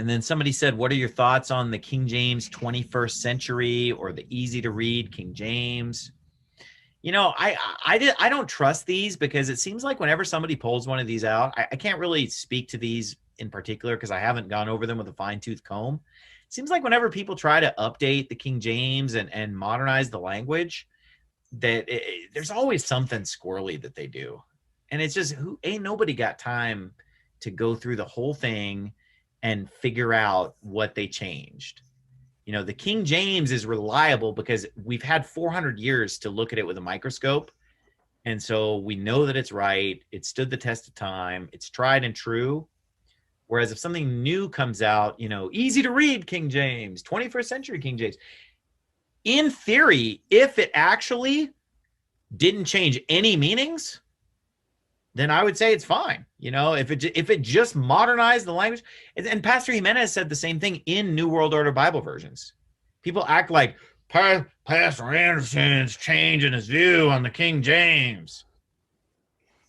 And then somebody said, what are your thoughts on the King James 21st century or the easy to read King James? You know, I don't trust these because it seems like whenever somebody pulls one of these out, I can't really speak to these in particular because I haven't gone over them with a fine-tooth comb. It seems like whenever people try to update the King James and modernize the language, that there's always something squirrely that they do. And it's just, ain't nobody got time to go through the whole thing and figure out what they changed. You know, the King James is reliable because we've had 400 years to look at it with a microscope. And so we know that it's right. It stood the test of time. It's tried and true. Whereas if something new comes out, you know, easy to read King James, 21st century King James, in theory, if it actually didn't change any meanings, then I would say it's fine. You know, if it just modernized the language, and Pastor Jimenez said the same thing in New World Order Bible versions. People act like Pastor Anderson's changing his view on the King James.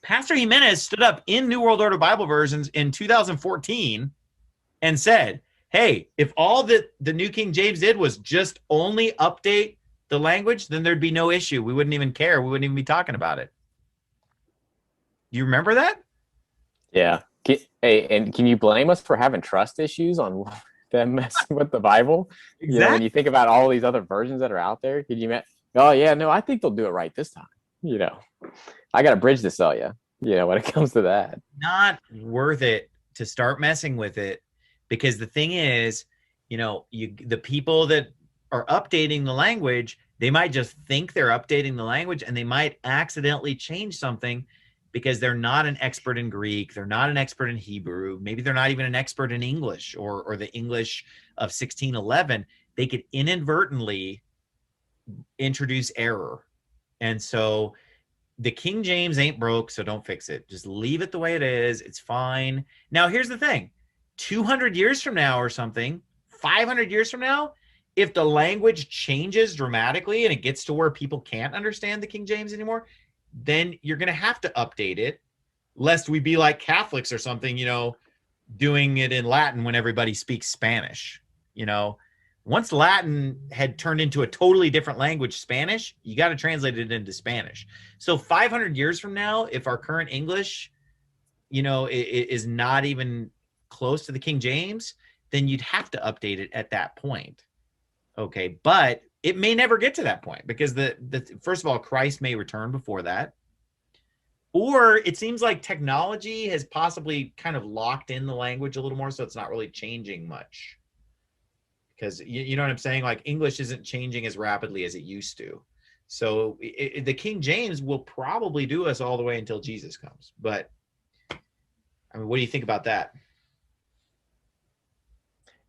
Pastor Jimenez stood up in New World Order Bible versions in 2014 and said, hey, if all that the New King James did was just only update the language, then there'd be no issue. We wouldn't even care. We wouldn't even be talking about it. You remember that? Yeah. Hey, and can you blame us for having trust issues on them messing with the Bible? Exactly. You know, when you think about all these other versions that are out there, can you? Oh yeah, no, I think they'll do it right this time. You know, I got a bridge to sell you. You know, when it comes to that, not worth it to start messing with it, because the thing is, you know, the people that are updating the language, they might just think they're updating the language, and they might accidentally change something because they're not an expert in Greek, they're not an expert in Hebrew, maybe they're not even an expert in English or the English of 1611. They could inadvertently introduce error. And so the King James ain't broke, so don't fix it. Just leave it the way it is. It's fine. Now, here's the thing. 200 years from now or something, 500 years from now, if the language changes dramatically and it gets to where people can't understand the King James anymore, then you're going to have to update it, lest we be like Catholics or something, you know, doing it in Latin when everybody speaks Spanish. You know, once Latin had turned into a totally different language, Spanish, you got to translate it into Spanish. So 500 years from now, if our current English, you know, is not even close to the King James, then you'd have to update it at that point. Okay, but it may never get to that point because the first of all, Christ may return before that. Or it seems like technology has possibly kind of locked in the language a little more, so it's not really changing much. Because you know what I'm saying? Like English isn't changing as rapidly as it used to. So the King James will probably do us all the way until Jesus comes. But I mean, what do you think about that?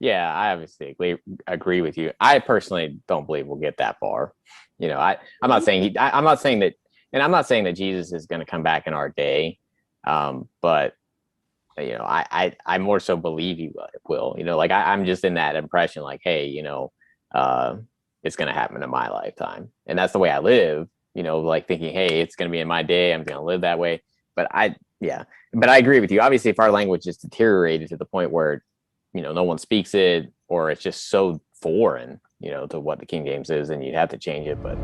yeah, I obviously agree with you. I personally don't believe we'll get that far. You know, I'm not saying I'm not saying that, and I'm not saying that Jesus is going to come back in our day. But you know, I more so believe he will. You know, like I'm just in that impression, like, hey, you know, it's going to happen in my lifetime, and that's the way I live. You know, like thinking, hey, it's going to be in my day. I'm going to live that way. But I agree with you. Obviously, if our language is deteriorated to the point where, you know, no one speaks it, or it's just so foreign, you know, to what the King James is, and you'd have to change it. But